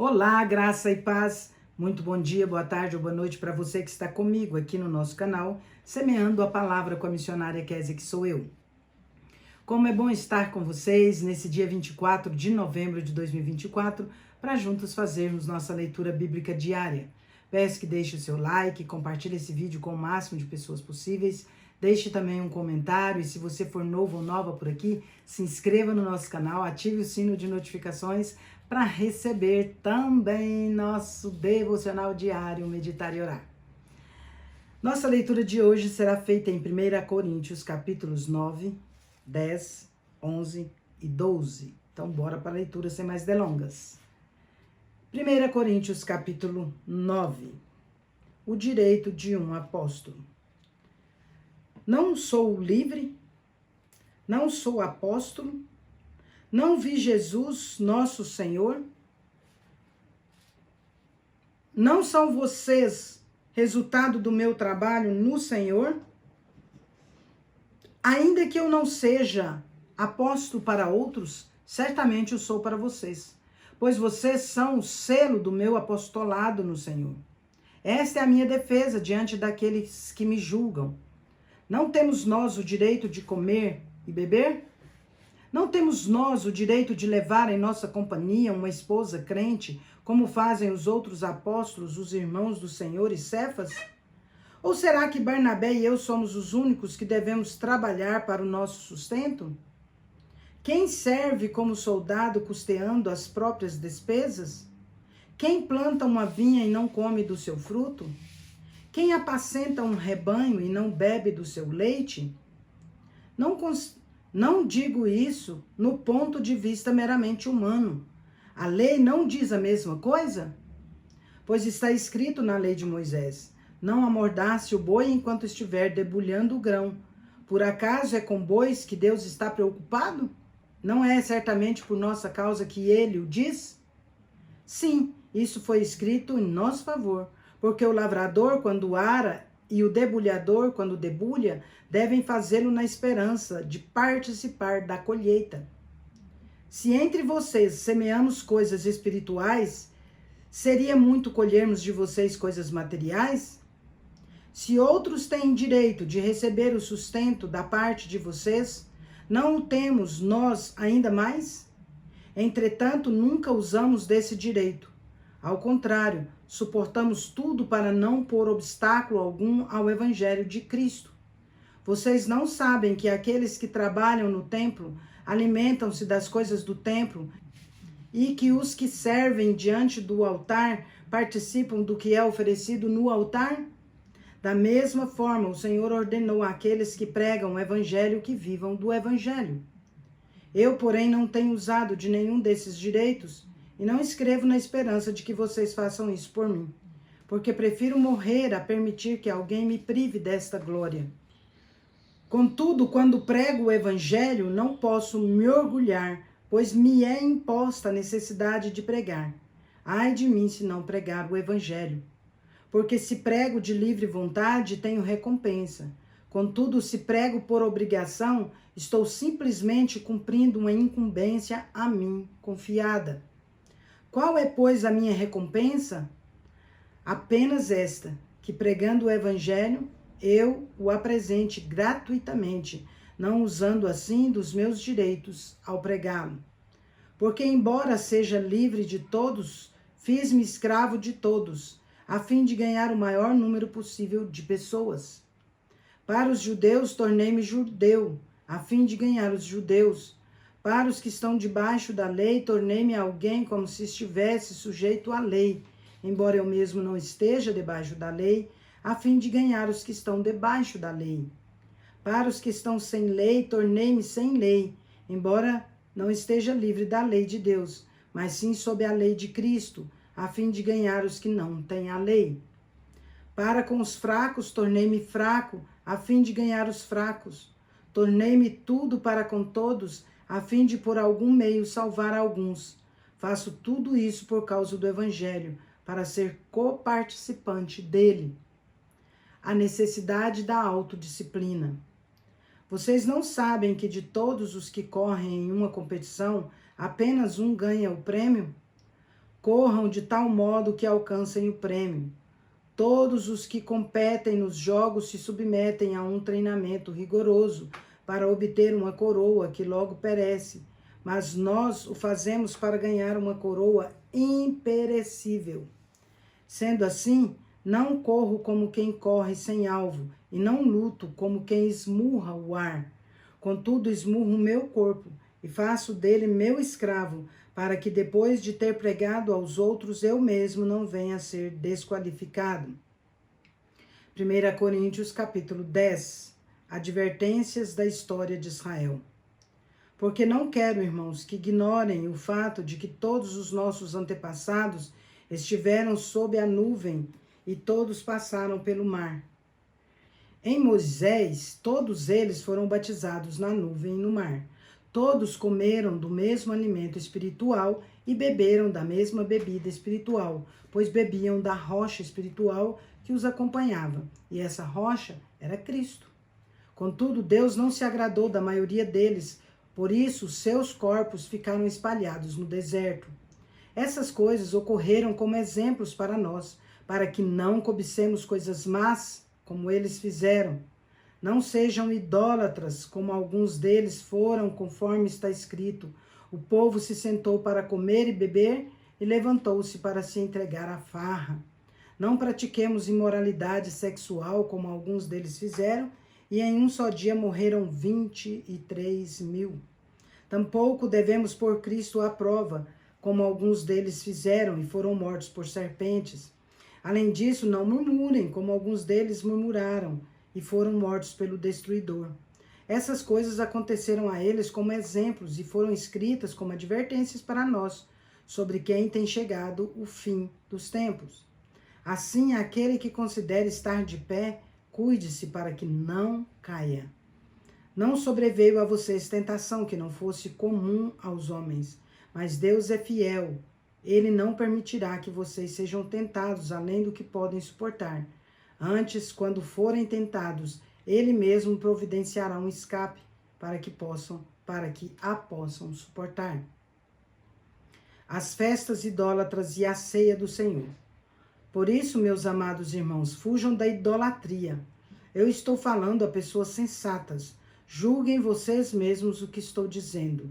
Olá, graça e paz. Muito bom dia, boa tarde ou boa noite para você que está comigo aqui no nosso canal, semeando a palavra com a missionária Kézia, que sou eu. Como é bom estar com vocês nesse dia 24 de novembro de 2024, para juntos fazermos nossa leitura bíblica diária. Peço que deixe o seu like, compartilhe esse vídeo com o máximo de pessoas possíveis, deixe também um comentário e se você for novo ou nova por aqui, se inscreva no nosso canal, ative o sino de notificações para receber também nosso devocional diário, meditar e orar. Nossa leitura de hoje será feita em 1 Coríntios, capítulos 9, 10, 11 e 12. Então, bora para a leitura sem mais delongas. 1 Coríntios, capítulo 9. O direito de um apóstolo. Não sou livre? Não sou apóstolo? Não vi Jesus, nosso Senhor? Não são vocês resultado do meu trabalho no Senhor? Ainda que eu não seja apóstolo para outros, certamente eu sou para vocês, pois vocês são o selo do meu apostolado no Senhor. Esta é a minha defesa diante daqueles que me julgam. Não temos nós o direito de comer e beber? Não temos nós o direito de levar em nossa companhia uma esposa crente, como fazem os outros apóstolos, os irmãos do Senhor e Cefas? Ou será que Barnabé e eu somos os únicos que devemos trabalhar para o nosso sustento? Quem serve como soldado custeando as próprias despesas? Quem planta uma vinha e não come do seu fruto? Quem apacenta um rebanho e não bebe do seu leite? Não digo isso no ponto de vista meramente humano. A lei não diz a mesma coisa? Pois está escrito na lei de Moisés: não amordace o boi enquanto estiver debulhando o grão. Por acaso é com bois que Deus está preocupado? Não é certamente por nossa causa que ele o diz? Sim, isso foi escrito em nosso favor, porque o lavrador, quando ara, e o debulhador, quando debulha, devem fazê-lo na esperança de participar da colheita. Se entre vocês semeamos coisas espirituais, seria muito colhermos de vocês coisas materiais? Se outros têm direito de receber o sustento da parte de vocês, não o temos nós ainda mais? Entretanto, nunca usamos desse direito. Ao contrário, suportamos tudo para não pôr obstáculo algum ao Evangelho de Cristo. Vocês não sabem que aqueles que trabalham no templo alimentam-se das coisas do templo e que os que servem diante do altar participam do que é oferecido no altar? Da mesma forma, o Senhor ordenou àqueles que pregam o Evangelho que vivam do Evangelho. Eu, porém, não tenho usado de nenhum desses direitos e não escrevo na esperança de que vocês façam isso por mim, porque prefiro morrer a permitir que alguém me prive desta glória. Contudo, quando prego o Evangelho, não posso me orgulhar, pois me é imposta a necessidade de pregar. Ai de mim se não pregar o Evangelho. Porque se prego de livre vontade, tenho recompensa. Contudo, se prego por obrigação, estou simplesmente cumprindo uma incumbência a mim confiada. Qual é, pois, a minha recompensa? Apenas esta, que pregando o Evangelho, eu o apresente gratuitamente, não usando assim dos meus direitos ao pregá-lo. Porque, embora seja livre de todos, fiz-me escravo de todos, a fim de ganhar o maior número possível de pessoas. Para os judeus, tornei-me judeu, a fim de ganhar os judeus. Para os que estão debaixo da lei, tornei-me alguém como se estivesse sujeito à lei, embora eu mesmo não esteja debaixo da lei, a fim de ganhar os que estão debaixo da lei. Para os que estão sem lei, tornei-me sem lei, embora não esteja livre da lei de Deus, mas sim sob a lei de Cristo, a fim de ganhar os que não têm a lei. Para com os fracos, tornei-me fraco, a fim de ganhar os fracos. Tornei-me tudo para com todos, a fim de por algum meio salvar alguns. Faço tudo isso por causa do Evangelho, para ser coparticipante dele. A necessidade da autodisciplina. Vocês não sabem que de todos os que correm em uma competição, apenas um ganha o prêmio? corram de tal modo que alcancem o prêmio. Todos os que competem nos jogos se submetem a um treinamento rigoroso para obter uma coroa que logo perece, mas nós o fazemos para ganhar uma coroa imperecível. Sendo assim, não corro como quem corre sem alvo, e não luto como quem esmurra o ar. Contudo, esmurro o meu corpo e faço dele meu escravo, para que depois de ter pregado aos outros, eu mesmo não venha a ser desqualificado. 1 Coríntios capítulo 10. Advertências da história de Israel. Porque não quero, irmãos, que ignorem o fato de que todos os nossos antepassados estiveram sob a nuvem e todos passaram pelo mar. Em Moisés, todos eles foram batizados na nuvem e no mar. Todos comeram do mesmo alimento espiritual e beberam da mesma bebida espiritual, pois bebiam da rocha espiritual que os acompanhava, e essa rocha era Cristo. Contudo, Deus não se agradou da maioria deles, por isso seus corpos ficaram espalhados no deserto. Essas coisas ocorreram como exemplos para nós, para que não cobicemos coisas más, como eles fizeram. Não sejam idólatras, como alguns deles foram, conforme está escrito. O povo se sentou para comer e beber e levantou-se para se entregar à farra. Não pratiquemos imoralidade sexual, como alguns deles fizeram, e em um só dia morreram 23.000. Tampouco devemos pôr Cristo à prova, como alguns deles fizeram e foram mortos por serpentes. Além disso, não murmurem, como alguns deles murmuraram e foram mortos pelo destruidor. Essas coisas aconteceram a eles como exemplos e foram escritas como advertências para nós, sobre quem tem chegado o fim dos tempos. Assim, aquele que considera estar de pé, cuide-se para que não caia. Não sobreveio a vocês tentação que não fosse comum aos homens, mas Deus é fiel. Ele não permitirá que vocês sejam tentados além do que podem suportar. Antes, quando forem tentados, Ele mesmo providenciará um escape para que a possam suportar. As festas idólatras e a ceia do Senhor. Por isso, meus amados irmãos, fujam da idolatria. Eu estou falando a pessoas sensatas. Julguem vocês mesmos o que estou dizendo.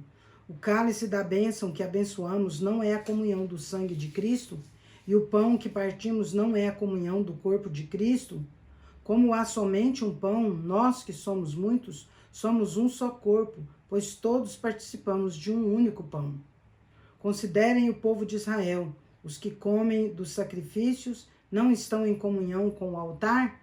O cálice da bênção que abençoamos não é a comunhão do sangue de Cristo? E o pão que partimos não é a comunhão do corpo de Cristo? Como há somente um pão, nós que somos muitos, somos um só corpo, pois todos participamos de um único pão. Considerem o povo de Israel. Os que comem dos sacrifícios não estão em comunhão com o altar?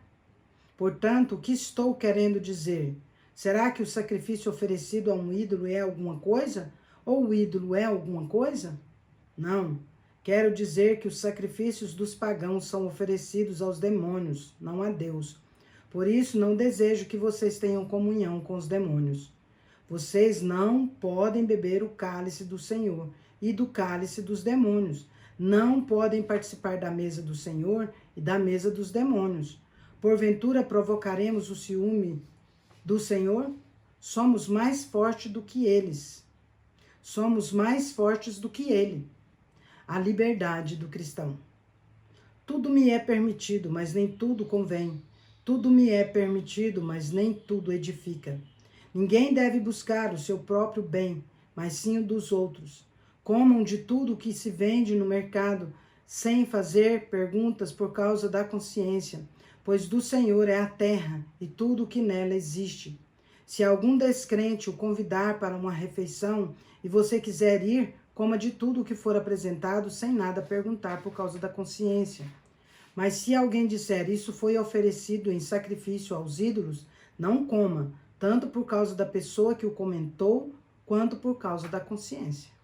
Portanto, o que estou querendo dizer? Será que o sacrifício oferecido a um ídolo é alguma coisa? Ou o ídolo é alguma coisa? Não. Quero dizer que os sacrifícios dos pagãos são oferecidos aos demônios, não a Deus. Por isso, não desejo que vocês tenham comunhão com os demônios. Vocês não podem beber o cálice do Senhor e do cálice dos demônios. Não podem participar da mesa do Senhor e da mesa dos demônios. Porventura provocaremos o ciúme do Senhor? Somos mais fortes do que eles. Somos mais fortes do que ele. A liberdade do cristão. Tudo me é permitido, mas nem tudo convém. Tudo me é permitido, mas nem tudo edifica. Ninguém deve buscar o seu próprio bem, mas sim o dos outros. Comam de tudo que se vende no mercado, sem fazer perguntas por causa da consciência, pois do Senhor é a terra e tudo o que nela existe. Se algum descrente o convidar para uma refeição e você quiser ir, coma de tudo o que for apresentado, sem nada perguntar por causa da consciência. Mas se alguém disser, isso foi oferecido em sacrifício aos ídolos, não coma, tanto por causa da pessoa que o comentou, quanto por causa da consciência.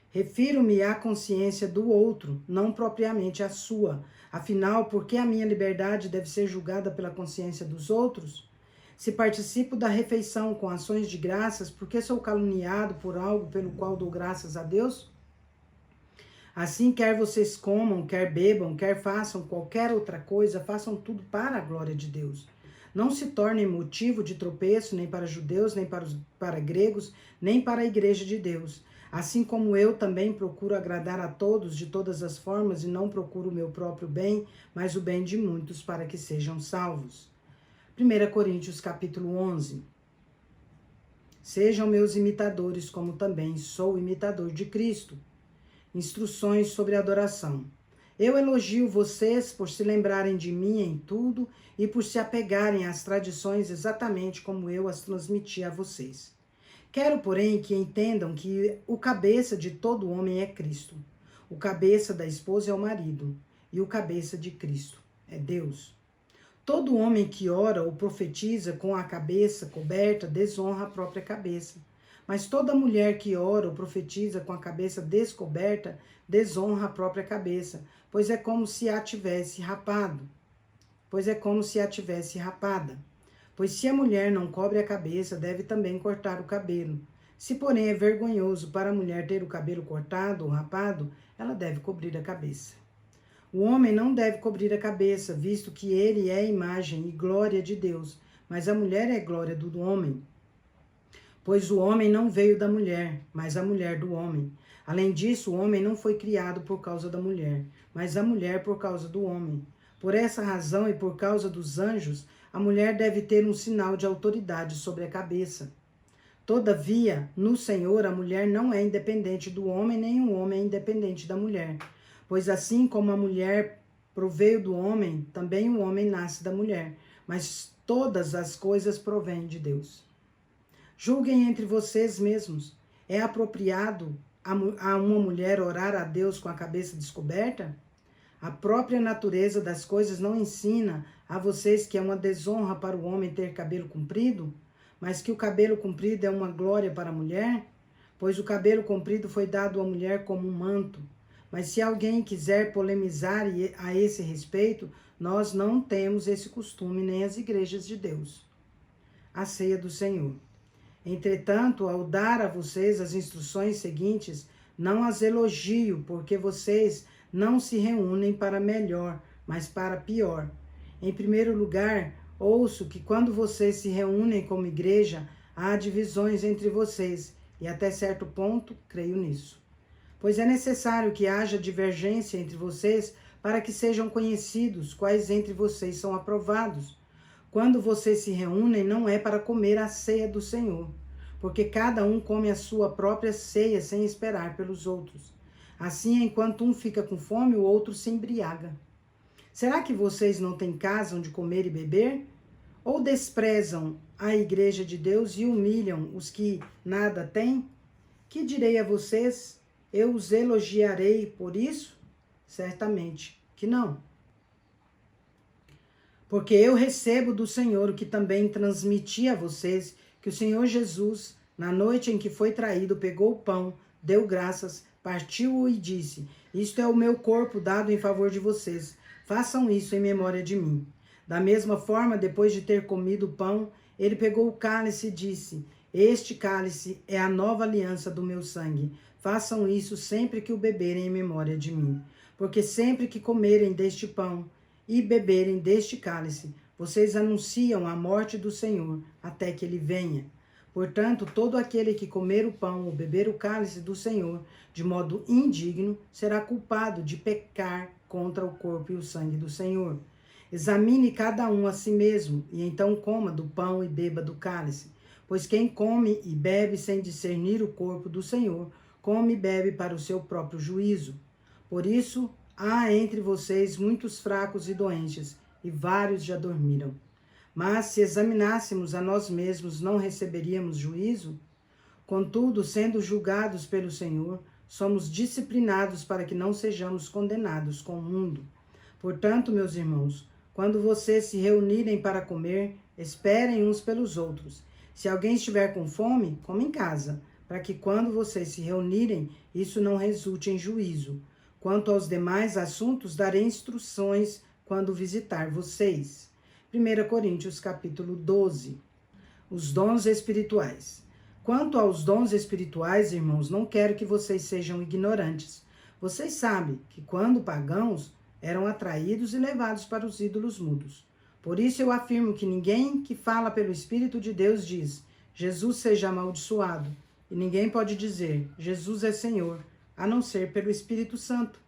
Refiro-me à consciência do outro, não propriamente à sua. Afinal, por que a minha liberdade deve ser julgada pela consciência dos outros? Se participo da refeição com ações de graças, por que sou caluniado por algo pelo qual dou graças a Deus? Assim, quer vocês comam, quer bebam, quer façam qualquer outra coisa, façam tudo para a glória de Deus. Não se tornem motivo de tropeço nem para judeus, nem para gregos, nem para a igreja de Deus. Assim como eu também procuro agradar a todos de todas as formas e não procuro o meu próprio bem, mas o bem de muitos para que sejam salvos. 1 Coríntios capítulo 11. Sejam meus imitadores, como também sou imitador de Cristo. Instruções sobre adoração. Eu elogio vocês por se lembrarem de mim em tudo e por se apegarem às tradições exatamente como eu as transmiti a vocês. Quero, porém, que entendam que o cabeça de todo homem é Cristo. O cabeça da esposa é o marido, e o cabeça de Cristo é Deus. Todo homem que ora ou profetiza com a cabeça coberta desonra a própria cabeça. Mas toda mulher que ora ou profetiza com a cabeça descoberta desonra a própria cabeça, pois é como se a tivesse rapado. Pois se a mulher não cobre a cabeça, deve também cortar o cabelo. Se, porém, é vergonhoso para a mulher ter o cabelo cortado ou rapado, ela deve cobrir a cabeça. O homem não deve cobrir a cabeça, visto que ele é a imagem e glória de Deus, mas a mulher é glória do homem. Pois o homem não veio da mulher, mas a mulher do homem. Além disso, o homem não foi criado por causa da mulher, mas a mulher por causa do homem. Por essa razão e por causa dos anjos, a mulher deve ter um sinal de autoridade sobre a cabeça. Todavia, no Senhor, a mulher não é independente do homem, nem o homem é independente da mulher. Pois assim como a mulher proveio do homem, também o homem nasce da mulher. Mas todas as coisas provêm de Deus. Julguem entre vocês mesmos. É apropriado a uma mulher orar a Deus com a cabeça descoberta? A própria natureza das coisas não ensina a vocês que é uma desonra para o homem ter cabelo comprido, mas que o cabelo comprido é uma glória para a mulher? Pois o cabelo comprido foi dado à mulher como um manto. Mas se alguém quiser polemizar a esse respeito, nós não temos esse costume nem as igrejas de Deus. A ceia do Senhor. Entretanto, ao dar a vocês as instruções seguintes, não as elogio, porque vocês não se reúnem para melhor, mas para pior. Em primeiro lugar, ouço que quando vocês se reúnem como igreja, há divisões entre vocês, e até certo ponto, creio nisso. Pois é necessário que haja divergência entre vocês para que sejam conhecidos quais entre vocês são aprovados. Quando vocês se reúnem, não é para comer a ceia do Senhor, porque cada um come a sua própria ceia sem esperar pelos outros. Assim, enquanto um fica com fome, o outro se embriaga. Será que vocês não têm casa onde comer e beber? Ou desprezam a igreja de Deus e humilham os que nada têm? Que direi a vocês? Eu os elogiarei por isso? Certamente que não. Porque eu recebo do Senhor o que também transmiti a vocês, que o Senhor Jesus, na noite em que foi traído, pegou o pão, deu graças, partiu-o e disse: Isto é o meu corpo dado em favor de vocês. Façam isso em memória de mim. Da mesma forma, depois de ter comido o pão, ele pegou o cálice e disse: Este cálice é a nova aliança do meu sangue. Façam isso sempre que o beberem em memória de mim. Porque sempre que comerem deste pão e beberem deste cálice, vocês anunciam a morte do Senhor até que ele venha. Portanto, todo aquele que comer o pão ou beber o cálice do Senhor de modo indigno será culpado de pecar contra o corpo e o sangue do Senhor. Examine cada um a si mesmo, e então coma do pão e beba do cálice. Pois quem come e bebe sem discernir o corpo do Senhor, come e bebe para o seu próprio juízo. Por isso, há entre vocês muitos fracos e doentes, e vários já dormiram. Mas se examinássemos a nós mesmos, não receberíamos juízo? Contudo, sendo julgados pelo Senhor, somos disciplinados para que não sejamos condenados com o mundo. Portanto, meus irmãos, quando vocês se reunirem para comer, esperem uns pelos outros. Se alguém estiver com fome, coma em casa, para que quando vocês se reunirem, isso não resulte em juízo. Quanto aos demais assuntos, darei instruções quando visitar vocês. 1 Coríntios capítulo 12. Os dons espirituais. Quanto aos dons espirituais, irmãos, não quero que vocês sejam ignorantes. Vocês sabem que quando pagãos eram atraídos e levados para os ídolos mudos. Por isso eu afirmo que ninguém que fala pelo Espírito de Deus diz: Jesus seja amaldiçoado. E ninguém pode dizer, Jesus é Senhor, a não ser pelo Espírito Santo.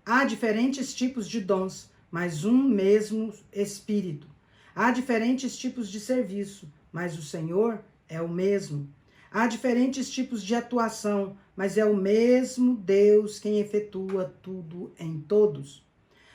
Há diferentes tipos de dons, mas um mesmo Espírito. Há diferentes tipos de serviço, mas o Senhor é o mesmo. Há diferentes tipos de atuação, mas é o mesmo Deus quem efetua tudo em todos.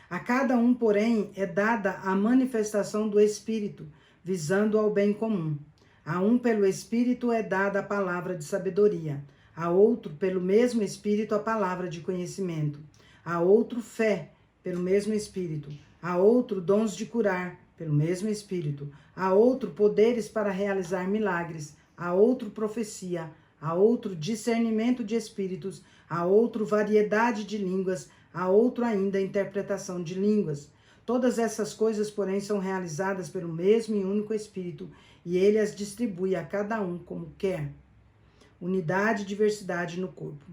A cada um, porém, é dada a manifestação do Espírito, visando ao bem comum. A um, pelo Espírito, é dada a palavra de sabedoria. A outro, pelo mesmo Espírito, a palavra de conhecimento. A outro, fé, pelo mesmo Espírito. A outro, dons de curar, pelo mesmo Espírito. A outro, poderes para realizar milagres. A outro, profecia. A outro, discernimento de espíritos. A outro, variedade de línguas. A outro, ainda, interpretação de línguas. Todas essas coisas, porém, são realizadas pelo mesmo e único Espírito, e ele as distribui a cada um como quer. Unidade e diversidade no corpo.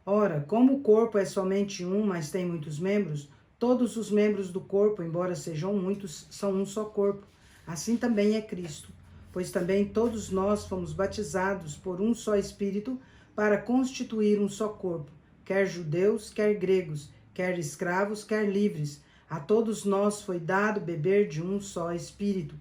Ora, como o corpo é somente um, mas tem muitos membros, todos os membros do corpo, embora sejam muitos, são um só corpo. Assim também é Cristo, pois também todos nós fomos batizados por um só Espírito para constituir um só corpo, quer judeus, quer gregos, quer escravos, quer livres. A todos nós foi dado beber de um só Espírito.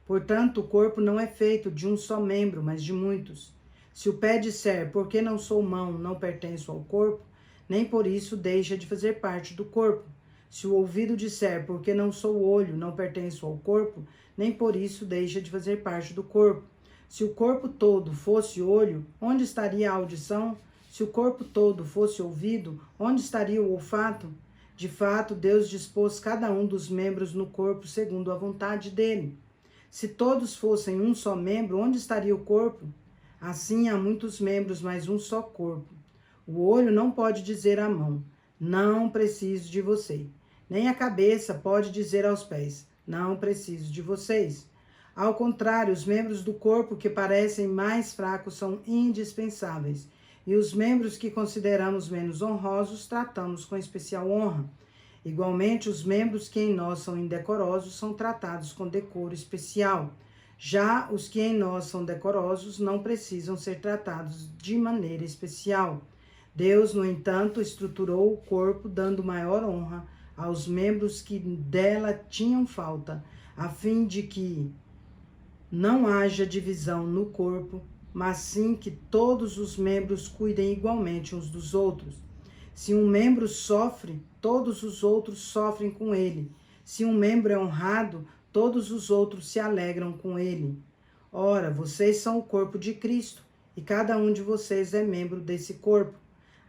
Portanto, o corpo não é feito de um só membro, mas de muitos. Se o pé disser, porque não sou mão, não pertenço ao corpo, nem por isso deixa de fazer parte do corpo. Se o ouvido disser, porque não sou olho, não pertenço ao corpo, nem por isso deixa de fazer parte do corpo. Se o corpo todo fosse olho, onde estaria a audição? Se o corpo todo fosse ouvido, onde estaria o olfato? De fato, Deus dispôs cada um dos membros no corpo segundo a vontade dele. Se todos fossem um só membro, onde estaria o corpo? Assim há muitos membros, mas um só corpo. O olho não pode dizer à mão, não preciso de você. Nem a cabeça pode dizer aos pés, não preciso de vocês. Ao contrário, os membros do corpo que parecem mais fracos são indispensáveis. E os membros que consideramos menos honrosos, tratamos com especial honra. Igualmente, os membros que em nós são indecorosos são tratados com decoro especial. Já os que em nós são decorosos não precisam ser tratados de maneira especial. Deus, no entanto, estruturou o corpo, dando maior honra aos membros que dela tinham falta, a fim de que não haja divisão no corpo, mas sim que todos os membros cuidem igualmente uns dos outros. Se um membro sofre, todos os outros sofrem com ele. Se um membro é honrado, todos os outros se alegram com ele. Ora, vocês são o corpo de Cristo, e cada um de vocês é membro desse corpo.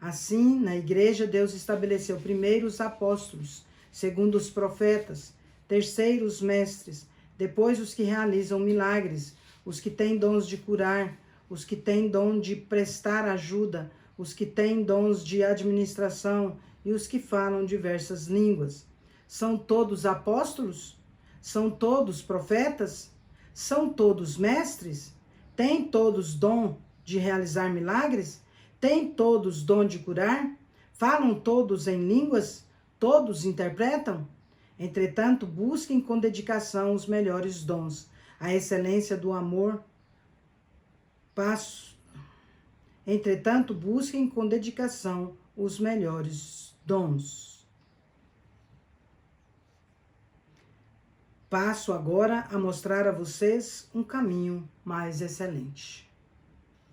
Assim, na igreja, Deus estabeleceu primeiro os apóstolos, segundo os profetas, terceiro os mestres, depois os que realizam milagres, os que têm dons de curar, os que têm dom de prestar ajuda, os que têm dons de administração e os que falam diversas línguas. São todos apóstolos? São todos profetas? São todos mestres? Têm todos dom de realizar milagres? Têm todos dom de curar? Falam todos em línguas? Todos interpretam? Entretanto, busquem com dedicação os melhores dons, a excelência do amor. Entretanto, busquem com dedicação os melhores dons. Passo agora a mostrar a vocês um caminho mais excelente.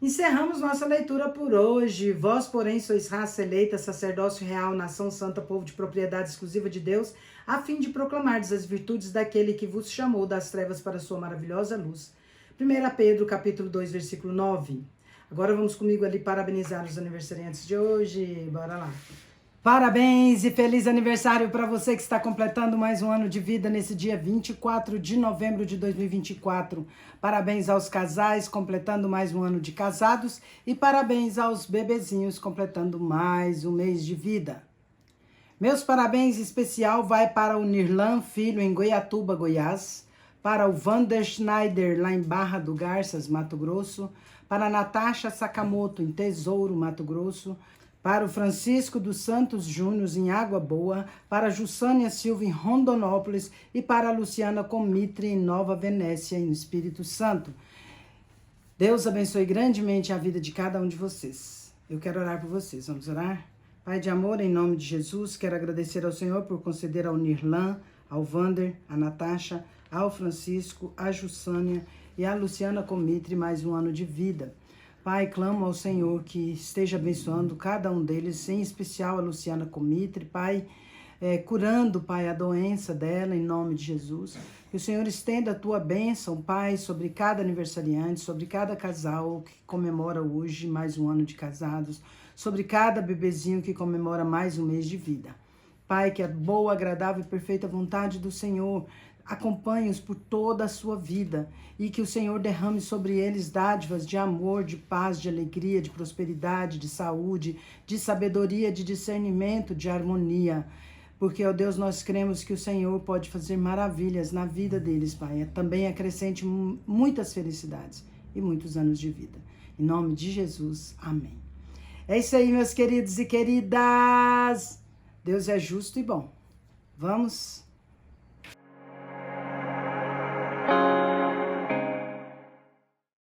Encerramos nossa leitura por hoje. Vós, porém, sois raça eleita, sacerdócio real, nação santa, povo de propriedade exclusiva de Deus, a fim de proclamardes as virtudes daquele que vos chamou das trevas para a sua maravilhosa luz. 1 Pedro, capítulo 2, versículo 9. Agora vamos comigo ali parabenizar os aniversariantes de hoje. Bora lá. Parabéns e feliz aniversário para você que está completando mais um ano de vida nesse dia 24 de novembro de 2024. Parabéns aos casais completando mais um ano de casados e parabéns aos bebezinhos completando mais um mês de vida. Meus parabéns especial vai para o Nirlan Filho em Goiatuba, Goiás, para o Vander Schneider lá em Barra do Garças, Mato Grosso, para a Natasha Sakamoto em Tesouro, Mato Grosso, para o Francisco dos Santos Júnior em Água Boa, para a Jussânia Silva em Rondonópolis e para a Luciana Comitre em Nova Venécia, no Espírito Santo. Deus abençoe grandemente a vida de cada um de vocês. Eu quero orar por vocês. Vamos orar? Pai de amor, em nome de Jesus, quero agradecer ao Senhor por conceder ao Nirlan, ao Vander, à Natasha, ao Francisco, à Jussânia e à Luciana Comitre mais um ano de vida. Pai, clamo ao Senhor que esteja abençoando cada um deles, em especial a Luciana Comitre, Pai, curando, Pai, a doença dela, em nome de Jesus. Que o Senhor estenda a tua bênção, Pai, sobre cada aniversariante, sobre cada casal que comemora hoje mais um ano de casados, sobre cada bebezinho que comemora mais um mês de vida. Pai, que a boa, agradável e perfeita vontade do Senhor acompanhe-os por toda a sua vida e que o Senhor derrame sobre eles dádivas de amor, de paz, de alegria, de prosperidade, de saúde, de sabedoria, de discernimento, de harmonia. Porque, ó Deus, nós cremos que o Senhor pode fazer maravilhas na vida deles, Pai. Também acrescente muitas felicidades e muitos anos de vida. Em nome de Jesus, amém. É isso aí, meus queridos e queridas. Deus é justo e bom. Vamos